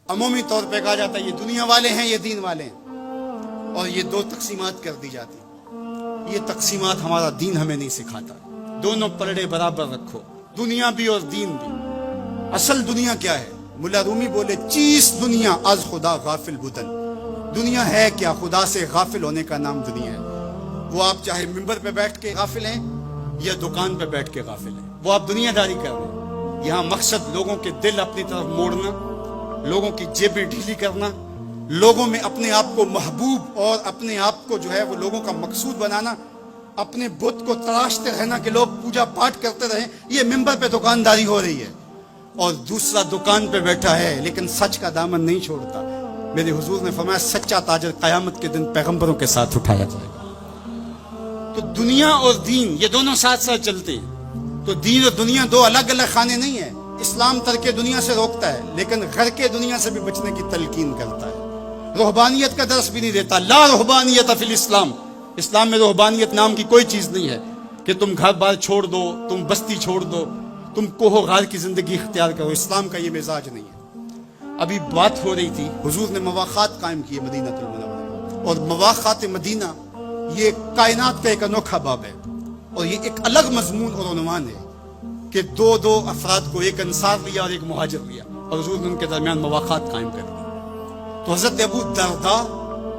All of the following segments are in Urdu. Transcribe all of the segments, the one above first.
عمومی طور پہ کہا جاتا ہے یہ دنیا والے ہیں، یہ دین والے ہیں، اور یہ دو تقسیمات کر دی جاتی. یہ تقسیمات ہمارا دین ہمیں نہیں سکھاتا. دونوں پلڑے برابر رکھو، دنیا بھی اور دین بھی. اصل دنیا کیا ہے؟ ملا رومی بولے چیز دنیا از خدا غافل بدن. دنیا ہے کیا؟ خدا سے غافل ہونے کا نام دنیا ہے. وہ آپ چاہے ممبر پہ بیٹھ کے غافل ہیں یا دکان پہ بیٹھ کے غافل ہیں، وہ آپ دنیا داری کر رہے ہیں. یہاں مقصد لوگوں کے دل اپنی طرف موڑنا، لوگوں کی جیبیں ڈھیلی کرنا، لوگوں میں اپنے آپ کو محبوب اور اپنے آپ کو جو ہے وہ لوگوں کا مقصود بنانا، اپنے بت کو تراشتے رہنا کہ لوگ پوجا پاٹ کرتے رہیں. یہ ممبر پہ دکانداری ہو رہی ہے. اور دوسرا دکان پہ بیٹھا ہے لیکن سچ کا دامن نہیں چھوڑتا. میرے حضور نے فرمایا سچا تاجر قیامت کے دن پیغمبروں کے ساتھ اٹھایا جائے گا. تو دنیا اور دین یہ دونوں ساتھ ساتھ چلتے ہیں. تو دین اور دنیا دو الگ الگ خانے نہیں ہیں. اسلام ترک دنیا سے روکتا ہے لیکن گھر کے دنیا سے بھی بچنے کی تلقین کرتا ہے. رہبانیت کا درس بھی نہیں دیتا. لا رہبانیت فی الاسلام. اسلام میں رہبانیت نام کی کوئی چیز نہیں ہے کہ تم گھر بار چھوڑ دو، تم بستی چھوڑ دو، تم کوہ غار کی زندگی اختیار کرو. اسلام کا یہ مزاج نہیں ہے. ابھی بات ہو رہی تھی، حضور نے مواخات قائم کیے مدینہ المنورہ، اور مواخات مدینہ یہ کائنات کا ایک انوکھا باب ہے، اور یہ ایک الگ مضمون اور عنوان ہے کہ دو افراد کو، ایک انصار لیا اور ایک مہاجر لیا، اور حضور نے ان کے درمیان مواخات قائم کر دی. تو حضرت ابو درداء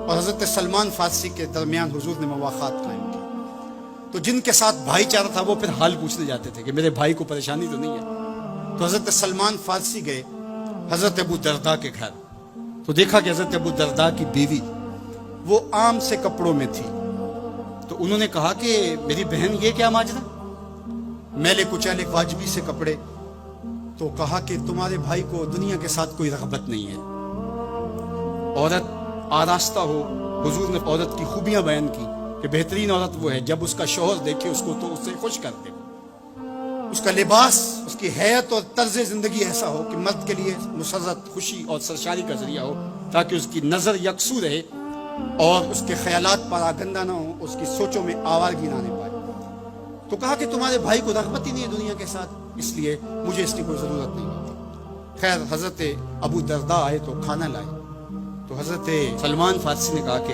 اور حضرت سلمان فارسی کے درمیان حضور نے مواخات قائم کی. تو جن کے ساتھ بھائی چارہ تھا وہ پھر حال پوچھنے جاتے تھے کہ میرے بھائی کو پریشانی تو نہیں ہے. تو حضرت سلمان فارسی گئے حضرت ابو درداء کے گھر. تو دیکھا کہ حضرت ابو درداء کی بیوی وہ عام سے کپڑوں میں تھی. تو انہوں نے کہا کہ میری بہن یہ کیا ماجرا، میلے کچیلے واجبی سے کپڑے. تو کہا کہ تمہارے بھائی کو دنیا کے ساتھ کوئی رغبت نہیں ہے. عورت آراستہ ہو. حضور نے عورت کی خوبیاں بیان کی کہ بہترین عورت وہ ہے جب اس کا شوہر دیکھے اس کو تو اسے خوش کر دے. اس کا لباس، اس کی حیت اور طرز زندگی ایسا ہو کہ مرد کے لیے مسرت، خوشی اور سرشاری کا ذریعہ ہو، تاکہ اس کی نظر یکسو رہے اور اس کے خیالات پر آگندہ نہ ہو، اس کی سوچوں میں آوارگی نہ آنے پائے. تو کہا کہ تمہارے بھائی کو رغبت ہی نہیں ہے دنیا کے ساتھ، اس لیے مجھے اس کی کوئی ضرورت نہیں ہوتی. خیر حضرت ابو درداء آئے تو کھانا لائے. تو حضرت سلمان فارسی نے کہا کہ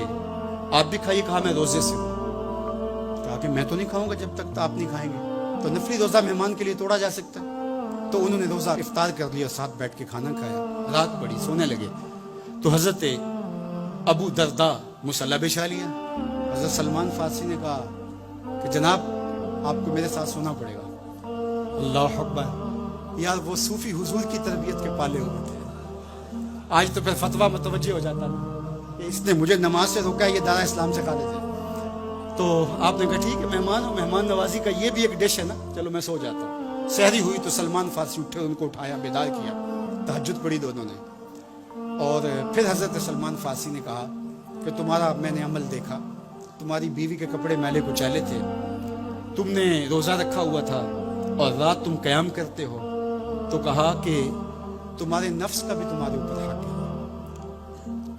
آپ بھی کھائیے. کہا میں روزے سے ہوں. کہا کہ میں تو نہیں کھاؤں گا جب تک آپ نہیں کھائیں گے. تو نفلی روزہ مہمان کے لیے توڑا جا سکتا ہے. تو انہوں نے روزہ افطار کر لیا، ساتھ بیٹھ کے کھانا کھایا. رات پڑی، سونے لگے. تو حضرت ابو درداء مصلی بچھا لیا. حضرت سلمان فارسی نے کہا کہ جناب آپ کو میرے ساتھ سونا پڑے گا. اللہ اکبر. یار وہ صوفی حضور کی تربیت کے پالے ہوئے تھے. آج تو پھر فتویٰ متوجہ ہو جاتا کہ اس نے مجھے نماز سے روکا ہے، یہ دارا اسلام سے خارج ہے. تو آپ نے کہا ٹھیک ہے، مہمان ہو، مہمان نوازی کا یہ بھی ایک ڈش ہے نا، چلو میں سو جاتا ہوں. سحری ہوئی تو سلمان فارسی اٹھے، ان کو اٹھایا، بیدار کیا. تہجد پڑھی دونوں نے. اور پھر حضرت سلمان فارسی نے کہا کہ تمہارا میں نے عمل دیکھا، تمہاری بیوی کے کپڑے میلے کچیلے تھے، تم نے روزہ رکھا ہوا تھا اور رات تم قیام کرتے ہو. تو کہا کہ تمہارے نفس کا بھی تمہارے اوپر حق ہے،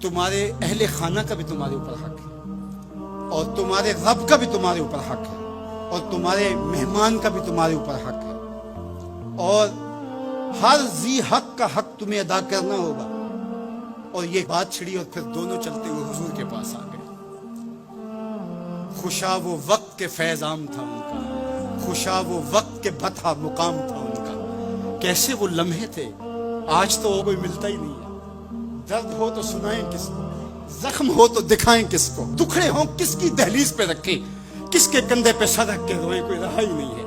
تمہارے اہل خانہ کا بھی تمہارے اوپر حق ہے، اور تمہارے رب کا بھی تمہارے اوپر حق ہے، اور تمہارے مہمان کا بھی تمہارے اوپر حق ہے، اور ہر ذی حق کا حق تمہیں ادا کرنا ہوگا. اور یہ بات چھڑی اور پھر دونوں چلتے ہوئے حضور کے پاس آ گئے. خوشا وہ وقت کے فیض عام تھا ان کا، خوشا وہ وقت کے بطحا مقام تھا ان کا. کیسے وہ لمحے تھے، آج تو کوئی ملتا ہی نہیں ہے. درد ہو تو سنائیں کس کو، زخم ہو تو دکھائیں کس کو، دکھڑے ہوں کس کی دہلیز پہ رکھیں، کس کے کندھے پہ سر رکھ کے روئیں، کوئی رہا ہی نہیں ہے.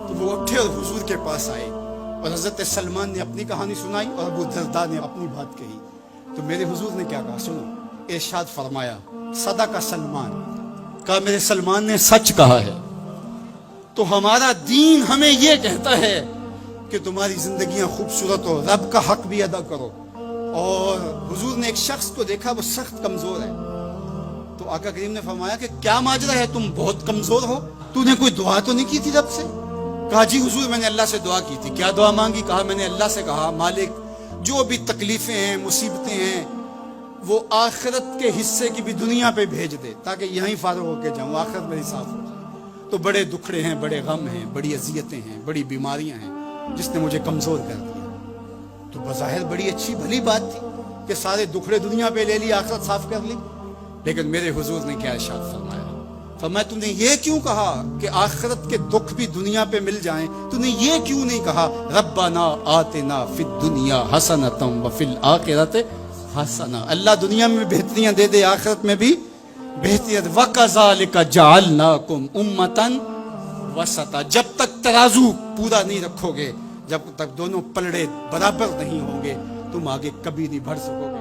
تو وہ اٹھے اور حضور کے پاس آئے، اور حضرت سلمان نے اپنی کہانی سنائی اور ابو درداء نے اپنی بات کہی. تو میرے حضور نے کیا کہا سنو. ارشاد فرمایا صدق سلمان، کہا میرے سلمان نے سچ کہا ہے. تو ہمارا دین ہمیں یہ کہتا ہے کہ تمہاری زندگیاں خوبصورت ہو، رب کا حق بھی ادا کرو. اور حضور نے ایک شخص کو دیکھا وہ سخت کمزور ہے. تو آقا کریم نے فرمایا کہ کیا ماجرا ہے، تم بہت کمزور ہو، تو نے کوئی دعا تو نہیں کی تھی رب سے؟ کہا جی حضور میں نے اللہ سے دعا کی تھی. کیا دعا مانگی؟ کہا میں نے اللہ سے کہا مالک جو بھی تکلیفیں ہیں، مصیبتیں ہیں، وہ آخرت کے حصے کی بھی دنیا پہ بھیج دے تاکہ یہیں فارغ ہو کے جاؤں، آخرت میری صاف ہو جائے. تو بڑے دکھڑے ہیں، بڑے غم ہیں، بڑی اذیتیں ہیں، بڑی بیماریاں ہیں جس نے مجھے کمزور کر دیا. تو بظاہر بڑی اچھی بھلی بات تھی. کہ سارے دکھڑے دنیا پہ لے لی, آخرت صاف کر لی. لیکن میرے حضور نے کیا ارشاد فرمایا, فرمایا تم نے یہ کیوں کہا کہ آخرت کے دکھ بھی دنیا پہ مل جائیں, تم نے یہ کیوں نہیں کہا ربنا آتنا فی الدنیا حسنۃ وفی الآخرۃ حسنہ, اللہ دنیا میں بہتریاں دے دے, آخرت میں بھی بہتریاں. وَكَذَلِكَ جَعَلْنَاكُمْ أُمَّةً وَسَطًا, جب تک ترازو پورا نہیں رکھو گے, جب تک دونوں پلڑے برابر نہیں ہوں گے, تم آگے کبھی نہیں بڑھ سکو گے.